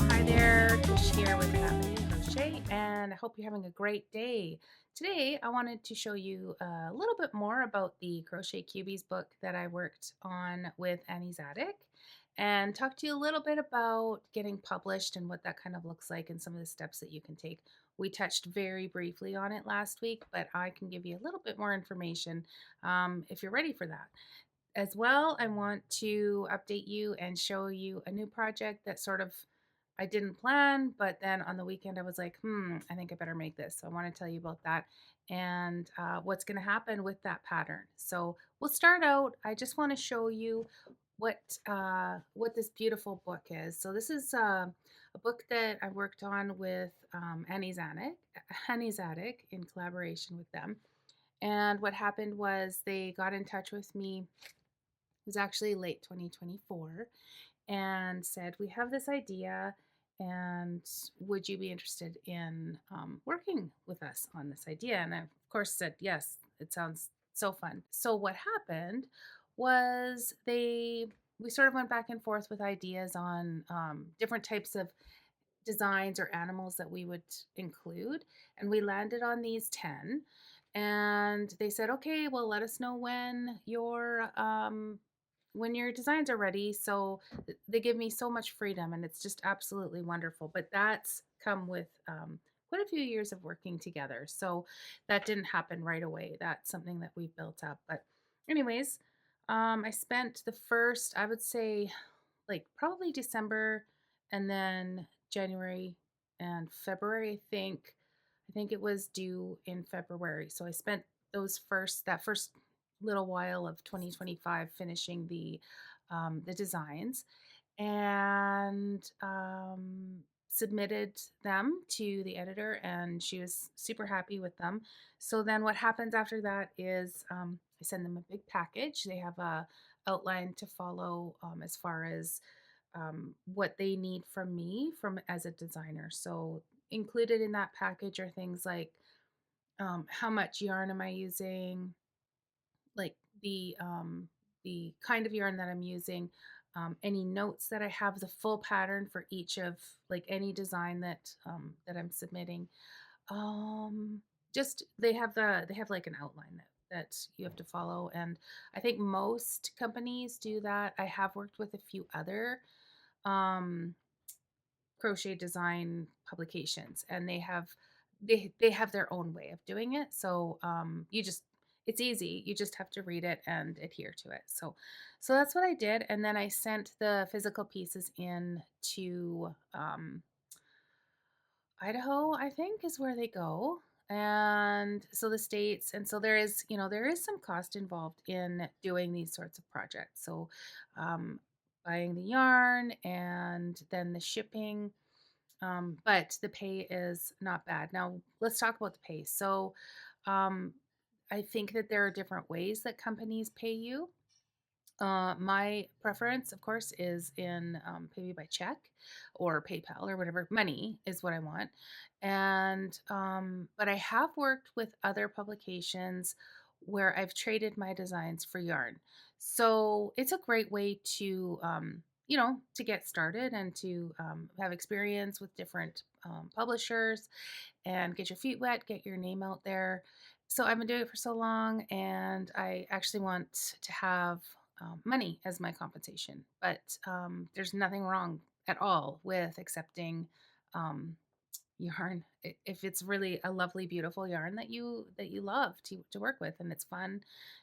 Hi there, Tish here with Fatladycrochet, and I hope you're having a great day. Today, I wanted to show you a little bit more about the Crochet Cubies book that I worked on with Annie's Attic, and talk to you a little bit about getting published and what that kind of looks like and some of the steps that you can take. We touched very briefly on it last week, but I can give you a little bit more information if you're ready for that. As well, I want to update you and show you a new project that sort of I didn't plan, but then on the weekend I was like, I think I better make this. So I want to tell you about that and what's going to happen with that pattern. So we'll start out. I just want to show you what this beautiful book is. So this is a book that I worked on with Annie's Attic in collaboration with them. And what happened was they got in touch with me. It was actually late 2024 and said, "We have this idea, and would you be interested in working with us on this idea?" And I, of course, said, "Yes, it sounds so fun." So, what happened was we sort of went back and forth with ideas on different types of designs or animals that we would include, and we landed on these 10. And they said, "Okay, well, let us know when your designs are ready." So they give me so much freedom, and it's just absolutely wonderful. But that's come with quite a few years of working together. So that didn't happen right away. That's something that we built up. But, anyways, I spent the first, I would say, like probably December and then January and February, I think it was due in February. So I spent that first little while of 2025 finishing the designs and submitted them to the editor, and she was super happy with them. So then what happens after that is I send them a big package. They have a outline to follow as far as what they need from me from as a designer. So included in that package are things like how much yarn am I using, like the kind of yarn that I'm using, any notes that I have, the full pattern for each of like any design that I'm submitting. Um, just they have like an outline that you have to follow, and I think most companies do that. I have worked with a few other um, crochet design publications, and they have their own way of doing it. So it's easy. You just have to read it and adhere to it. So that's what I did, and then I sent the physical pieces in to Idaho, I think, is where they go. And so the states, and so there is some cost involved in doing these sorts of projects. So um, buying the yarn and then the shipping, but the pay is not bad. Now, let's talk about the pay. So, um, I think that there are different ways that companies pay you. My preference, of course, is in pay me by check or PayPal or whatever. Money is what I want. And, but I have worked with other publications where I've traded my designs for yarn. So it's a great way to, to get started and to have experience with different publishers and get your feet wet, get your name out there. So I've been doing it for so long, and I actually want to have money as my compensation. But there's nothing wrong at all with accepting um, yarn if it's really a lovely, beautiful yarn that you love to work with, and it's fun.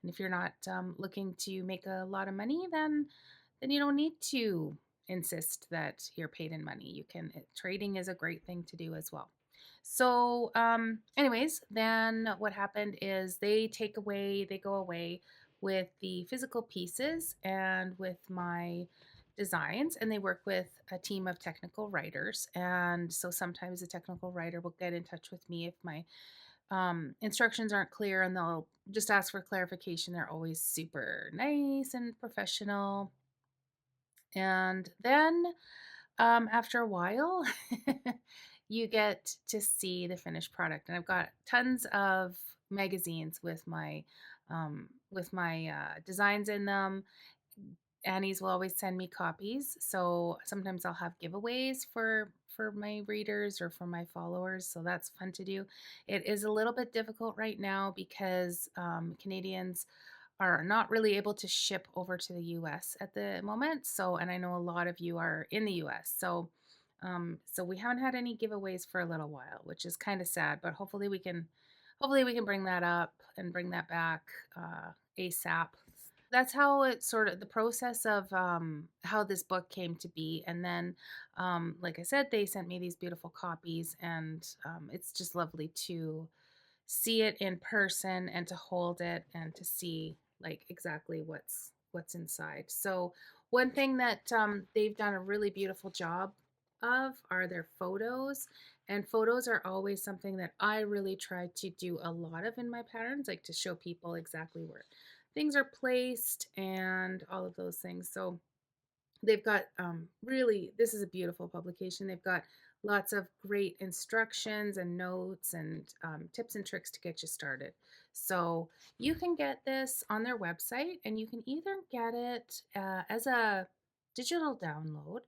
And if you're not looking to make a lot of money, then you don't need to insist that you're paid in money. Trading is a great thing to do as well. So, anyways, then what happened is they go away with the physical pieces and with my designs, and they work with a team of technical writers. And so sometimes a technical writer will get in touch with me if my instructions aren't clear, and they'll just ask for clarification. They're always super nice and professional. And then after a while, you get to see the finished product. And I've got tons of magazines with my designs in them. Annie's will always send me copies, so sometimes I'll have giveaways for my readers or for my followers, so that's fun to do. It is a little bit difficult right now because Canadians are not really able to ship over to the US at the moment. So, and I know a lot of you are in the US. So we haven't had any giveaways for a little while, which is kind of sad, but hopefully we can bring that up and bring that back ASAP. That's how it sort of the process of how this book came to be. And then, like I said, they sent me these beautiful copies, and it's just lovely to see it in person and to hold it and to see like exactly what's inside. So one thing that they've done a really beautiful job of are their photos, and photos are always something that I really try to do a lot of in my patterns, like to show people exactly where things are placed and all of those things. So they've got really, this is a beautiful publication. They've got lots of great instructions and notes and tips and tricks to get you started. So you can get this on their website, and you can either get it as a digital download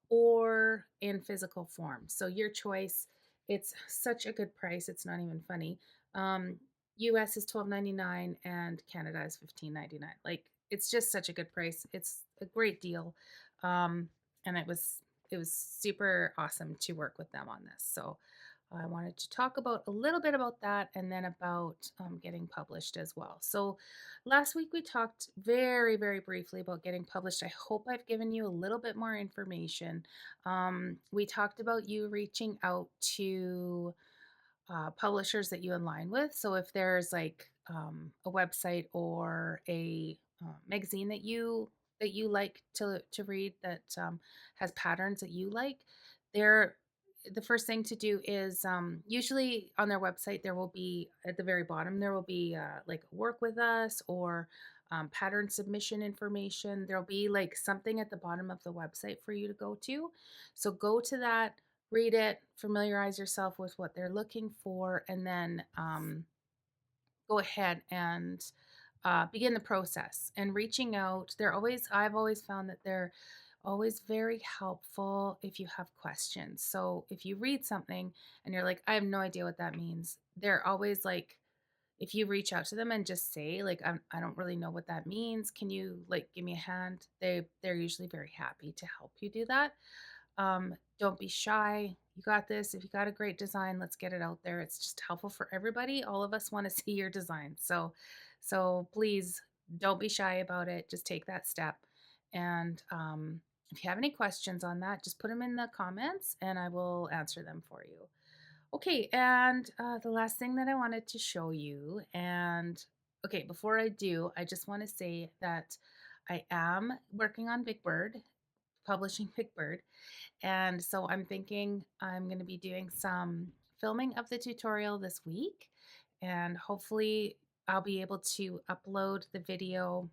or in physical form. So your choice. It's such a good price, it's not even funny. um, US is $12.99 and Canada is $15.99. Like, it's just such a good price. It's a great deal. um, and it was super awesome to work with them on this. So I wanted to talk about a little bit about that, and then about getting published as well. So last week we talked very, very briefly about getting published. I hope I've given you a little bit more information. We talked about you reaching out to publishers that you align with. So if there's like a website or a magazine that you like to read that has patterns that you like, they're the first thing to do is usually on their website there will be at the very bottom there will be like work with us or pattern submission information. There'll be like something at the bottom of the website for you to go to. So go to that, read it, familiarize yourself with what they're looking for, and then go ahead and begin the process and reaching out. I've always found that they're always very helpful if you have questions. So if you read something and you're like, I have no idea what that means, they're always like, if you reach out to them and just say like, I don't really know what that means, can you like give me a hand, they're usually very happy to help you do that. Don't be shy. You got this. If you got a great design, let's get it out there. It's just helpful for everybody. All of us want to see your design. So please don't be shy about it. Just take that step. And if you have any questions on that, just put them in the comments and I will answer them for you. Okay, and the last thing that I wanted to show you, and okay, before I do, I just want to say that I am working on Big Bird, publishing Big Bird, and so I'm thinking I'm going to be doing some filming of the tutorial this week, and hopefully I'll be able to upload the video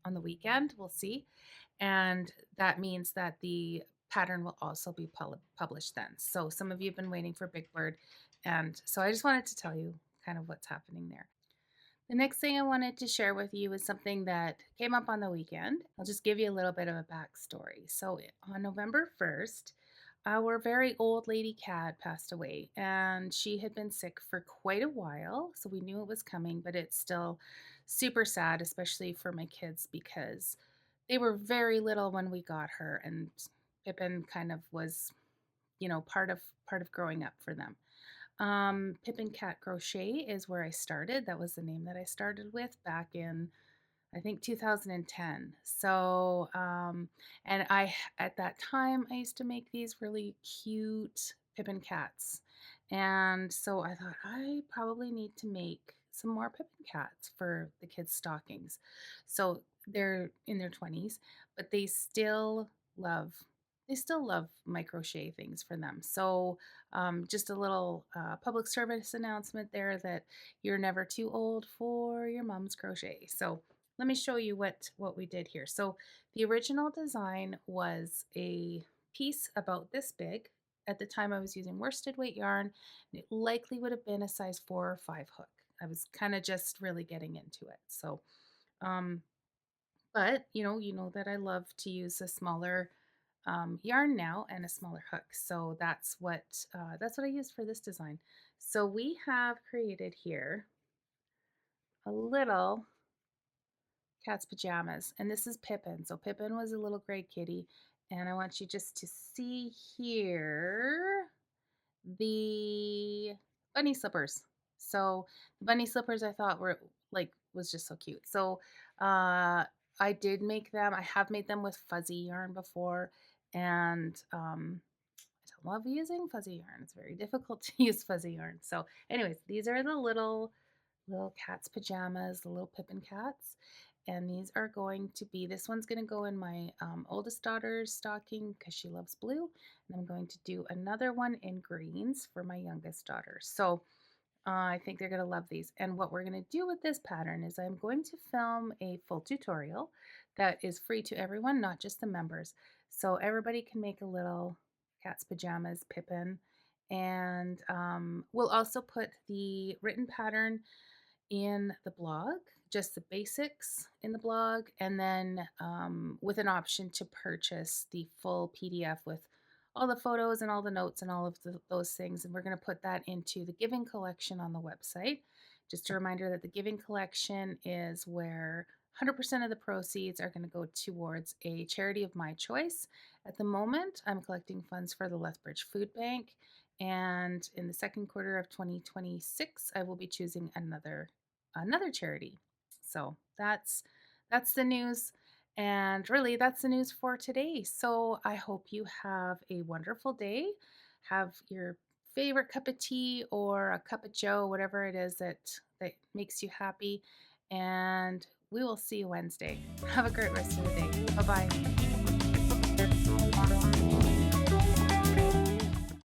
on the weekend. We'll see. And that means that the pattern will also be published then. So some of you have been waiting for Big Bird. And so I just wanted to tell you kind of what's happening there. The next thing I wanted to share with you is something that came up on the weekend. I'll just give you a little bit of a backstory. So on November 1st, our very old lady cat passed away, and she had been sick for quite a while. So we knew it was coming, but it's still super sad, especially for my kids because they were very little when we got her, and Pippin kind of was, part of growing up for them. Pippin Cat Crochet is where I started. That was the name that I started with back in, I think, 2010. So, and at that time, I used to make these really cute Pippin cats. And so I thought I probably need to make some more Pippin cats for the kids' stockings. So they're in their 20s, but love, they still love my crochet things for them. So just a little public service announcement there that you're never too old for your mom's crochet. So let me show you what we did here. So the original design was a piece about this big. At the time I was using worsted weight yarn, and it likely would have been a size 4 or 5 hook. I was kind of just really getting into it. So um, But, you know that I love to use a smaller yarn now and a smaller hook. So that's what I used for this design. So we have created here a little cat's pajamas, and this is Pippin. So Pippin was a little gray kitty, and I want you just to see here the bunny slippers. So the bunny slippers I thought were like was just so cute. So I did make them. I have made them with fuzzy yarn before, and I don't love using fuzzy yarn. It's very difficult to use fuzzy yarn. So, anyways, these are the little cat's pajamas, the little Pippin cats. And these are going to be, this one's going to go in my oldest daughter's stocking because she loves blue. And I'm going to do another one in greens for my youngest daughter. So I think they're going to love these. And what we're going to do with this pattern is I'm going to film a full tutorial that is free to everyone, not just the members. So everybody can make a little cat's pajamas Pippin. And we'll also put the written pattern in the blog, just the basics in the blog, and then with an option to purchase the full PDF with all the photos and all the notes and all of those things. And we're going to put that into the giving collection on the website. Just a reminder that the giving collection is where 100% of the proceeds are going to go towards a charity of my choice. At the moment, I'm collecting funds for the Lethbridge Food Bank. And in the second quarter of 2026, I will be choosing another charity. So that's the news. And really, that's the news for today. So I hope you have a wonderful day. Have your favorite cup of tea or a cup of joe, whatever it is that makes you happy. And we will see you Wednesday. Have a great rest of the day. Bye bye.